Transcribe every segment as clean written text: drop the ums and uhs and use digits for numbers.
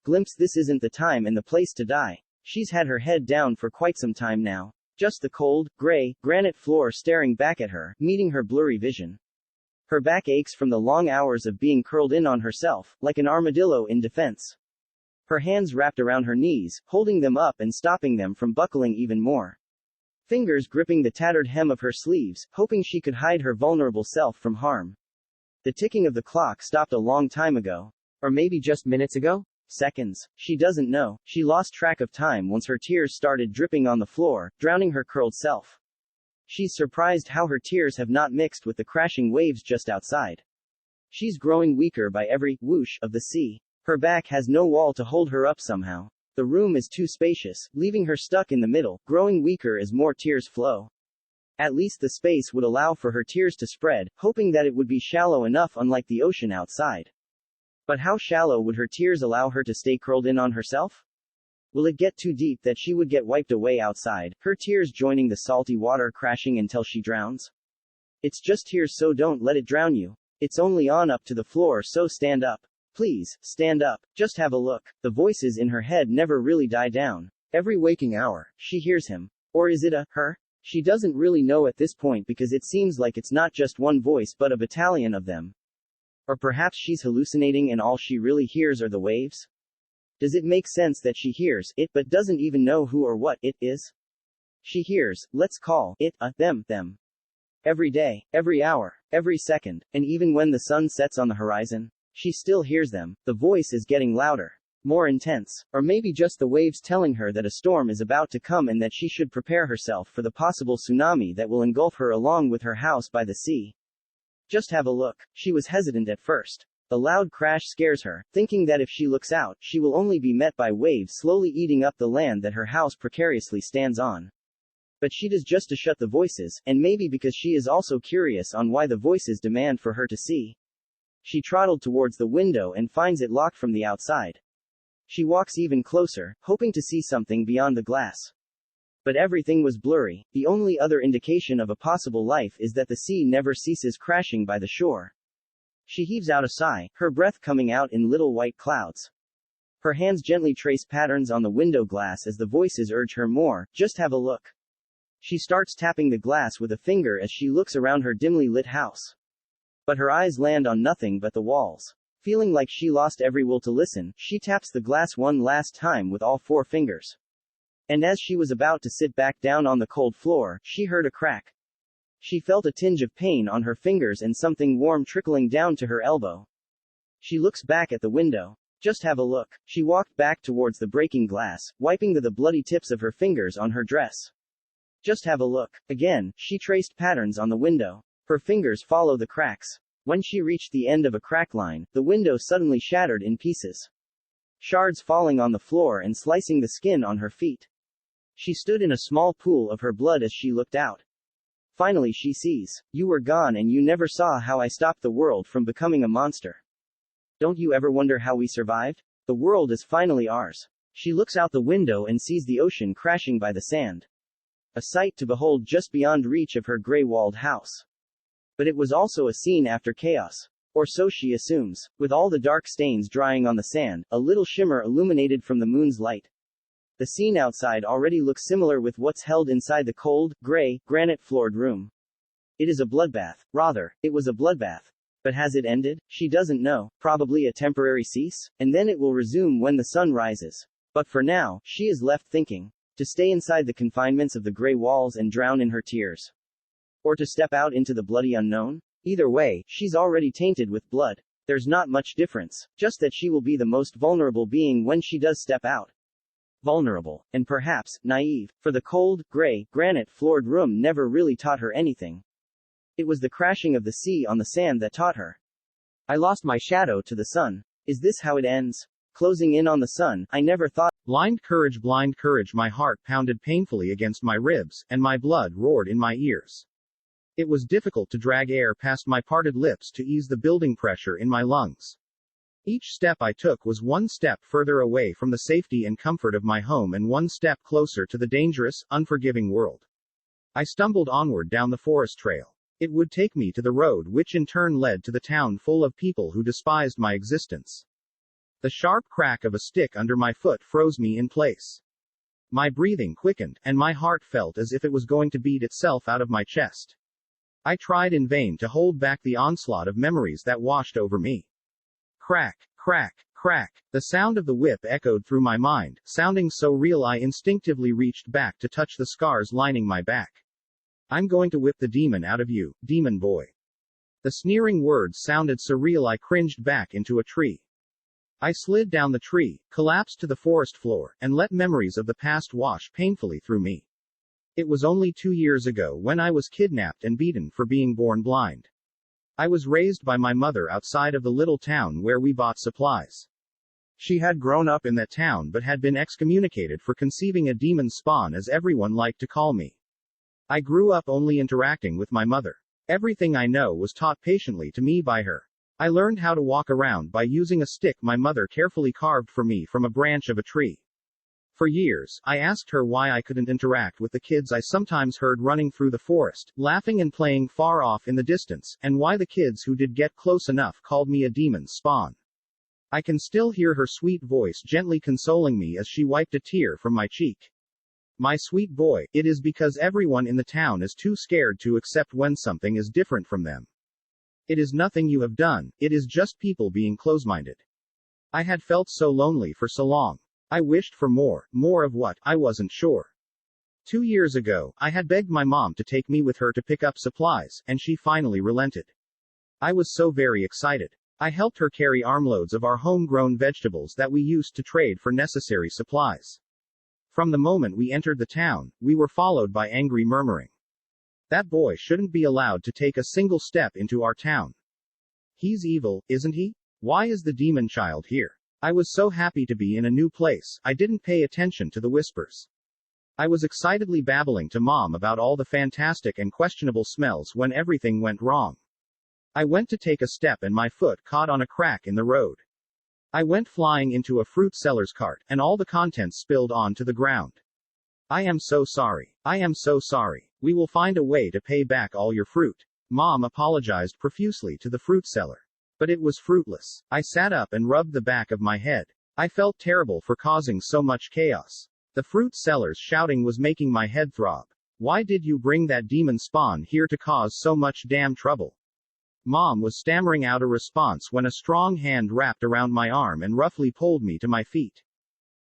glimpse. This isn't the time and the place to die. She's had her head down for quite some time now. Just the cold, gray, granite floor staring back at her, meeting her blurry vision. Her back aches from the long hours of being curled in on herself, like an armadillo in defense. Her hands wrapped around her knees, holding them up and stopping them from buckling even more. Fingers gripping the tattered hem of her sleeves, hoping she could hide her vulnerable self from harm. The ticking of the clock stopped a long time ago. Or maybe just minutes ago? Seconds. She doesn't know. She lost track of time once her tears started dripping on the floor, drowning her curled self. She's surprised how her tears have not mixed with the crashing waves just outside. She's growing weaker by every whoosh of the sea. Her back has no wall to hold her up somehow. The room is too spacious, leaving her stuck in the middle, growing weaker as more tears flow. At least the space would allow for her tears to spread, hoping that it would be shallow enough, unlike the ocean outside. But how shallow would her tears allow her to stay curled in on herself? Will it get too deep that she would get wiped away outside, her tears joining the salty water crashing until she drowns? It's just tears, so don't let it drown you. It's only on up to the floor, so stand up. Please, stand up. Just have a look. The voices in her head never really die down. Every waking hour, she hears him. Or is it a her? She doesn't really know at this point, because it seems like it's not just one voice but a battalion of them. Or perhaps she's hallucinating and all she really hears are the waves? Does it make sense that she hears it but doesn't even know who or what it is? She hears, let's call it a them. Every day, every hour, every second, and even when the sun sets on the horizon, she still hears them. The voice is getting louder, more intense, or maybe just the waves telling her that a storm is about to come and that she should prepare herself for the possible tsunami that will engulf her along with her house by the sea. Just have a look. She was hesitant at first. The loud crash scares her, thinking that if she looks out, she will only be met by waves slowly eating up the land that her house precariously stands on. But she does just to shut the voices, and maybe because she is also curious on why the voices demand for her to see. She trottled towards the window and finds it locked from the outside. She walks even closer, hoping to see something beyond the glass. But everything was blurry. The only other indication of a possible life is that the sea never ceases crashing by the shore. She heaves out a sigh, her breath coming out in little white clouds. Her hands gently trace patterns on the window glass as the voices urge her more, just have a look. She starts tapping the glass with a finger as she looks around her dimly lit house. But her eyes land on nothing but the walls. Feeling like she lost every will to listen, she taps the glass one last time with all 4 fingers. And as she was about to sit back down on the cold floor, she heard a crack. She felt a tinge of pain on her fingers and something warm trickling down to her elbow. She looks back at the window. Just have a look. She walked back towards the breaking glass, wiping the bloody tips of her fingers on her dress. Just have a look. Again, she traced patterns on the window. Her fingers follow the cracks. When she reached the end of a crack line, the window suddenly shattered in pieces. Shards falling on the floor and slicing the skin on her feet. She stood in a small pool of her blood as she looked out. Finally she sees. You were gone and you never saw how I stopped the world from becoming a monster. Don't you ever wonder how we survived? The world is finally ours. She looks out the window and sees the ocean crashing by the sand. A sight to behold just beyond reach of her gray-walled house. But it was also a scene after chaos. Or so she assumes. With all the dark stains drying on the sand, a little shimmer illuminated from the moon's light. The scene outside already looks similar with what's held inside the cold, gray, granite-floored room. It is a bloodbath. Rather, it was a bloodbath. But has it ended? She doesn't know. Probably a temporary cease, and then it will resume when the sun rises. But for now, she is left thinking. To stay inside the confinements of the gray walls and drown in her tears. Or to step out into the bloody unknown? Either way, she's already tainted with blood. There's not much difference, just that she will be the most vulnerable being when she does step out. Vulnerable, and perhaps, naive, for the cold, gray, granite-floored room never really taught her anything. It was the crashing of the sea on the sand that taught her. I lost my shadow to the sun. Is this how it ends? Closing in on the sun, I never thought. Blind courage, my heart pounded painfully against my ribs, and my blood roared in my ears. It was difficult to drag air past my parted lips to ease the building pressure in my lungs. Each step I took was one step further away from the safety and comfort of my home and one step closer to the dangerous, unforgiving world. I stumbled onward down the forest trail. It would take me to the road which in turn led to the town full of people who despised my existence. The sharp crack of a stick under my foot froze me in place. My breathing quickened, and my heart felt as if it was going to beat itself out of my chest. I tried in vain to hold back the onslaught of memories that washed over me. Crack, crack, crack. The sound of the whip echoed through my mind, sounding so real I instinctively reached back to touch the scars lining my back. I'm going to whip the demon out of you, demon boy. The sneering words sounded so real I cringed back into a tree. I slid down the tree, collapsed to the forest floor, and let memories of the past wash painfully through me. It was only 2 years ago when I was kidnapped and beaten for being born blind. I was raised by my mother outside of the little town where we bought supplies. She had grown up in that town but had been excommunicated for conceiving a demon spawn, as everyone liked to call me. I grew up only interacting with my mother. Everything I know was taught patiently to me by her. I learned how to walk around by using a stick my mother carefully carved for me from a branch of a tree. For years, I asked her why I couldn't interact with the kids I sometimes heard running through the forest, laughing and playing far off in the distance, and why the kids who did get close enough called me a demon spawn. I can still hear her sweet voice gently consoling me as she wiped a tear from my cheek. My sweet boy, it is because everyone in the town is too scared to accept when something is different from them. It is nothing you have done, it is just people being close-minded. I had felt so lonely for so long. I wished for more of what, I wasn't sure. 2 years ago, I had begged my mom to take me with her to pick up supplies, and she finally relented. I was so very excited. I helped her carry armloads of our homegrown vegetables that we used to trade for necessary supplies. From the moment we entered the town, we were followed by angry murmuring. That boy shouldn't be allowed to take a single step into our town. He's evil, isn't he? Why is the demon child here? I was so happy to be in a new place, I didn't pay attention to the whispers. I was excitedly babbling to Mom about all the fantastic and questionable smells when everything went wrong. I went to take a step and my foot caught on a crack in the road. I went flying into a fruit seller's cart, and all the contents spilled onto the ground. I am so sorry. I am so sorry. We will find a way to pay back all your fruit. Mom apologized profusely to the fruit seller. But it was fruitless. I sat up and rubbed the back of my head. I felt terrible for causing so much chaos. The fruit seller's shouting was making my head throb. Why did you bring that demon spawn here to cause so much damn trouble? Mom was stammering out a response when a strong hand wrapped around my arm and roughly pulled me to my feet.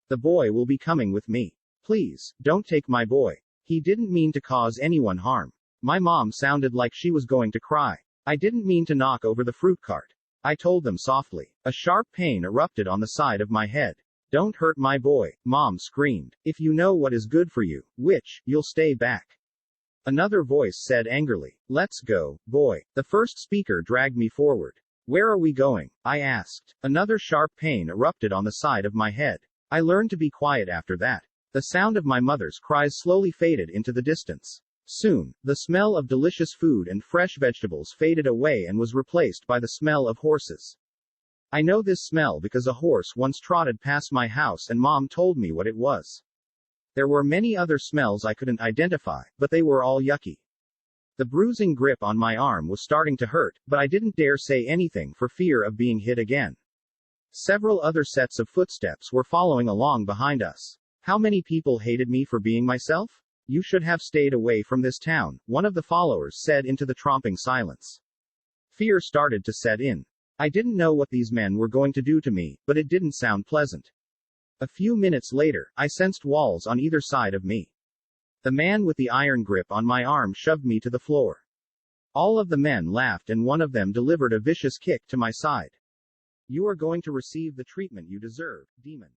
The boy will be coming with me. Please, don't take my boy. He didn't mean to cause anyone harm. My mom sounded like she was going to cry. I didn't mean to knock over the fruit cart. I told them softly. A sharp pain erupted on the side of my head. Don't hurt my boy, Mom screamed. If you know what is good for you, you'll stay back. Another voice said angrily. Let's go, boy. The first speaker dragged me forward. Where are we going? I asked. Another sharp pain erupted on the side of my head. I learned to be quiet after that. The sound of my mother's cries slowly faded into the distance. Soon, the smell of delicious food and fresh vegetables faded away and was replaced by the smell of horses. I know this smell because a horse once trotted past my house and Mom told me what it was. There were many other smells I couldn't identify, but they were all yucky. The bruising grip on my arm was starting to hurt, but I didn't dare say anything for fear of being hit again. Several other sets of footsteps were following along behind us. How many people hated me for being myself? You should have stayed away from this town, one of the followers said into the tromping silence. Fear started to set in. I didn't know what these men were going to do to me, but it didn't sound pleasant. A few minutes later, I sensed walls on either side of me. The man with the iron grip on my arm shoved me to the floor. All of the men laughed and one of them delivered a vicious kick to my side. You are going to receive the treatment you deserve, demon.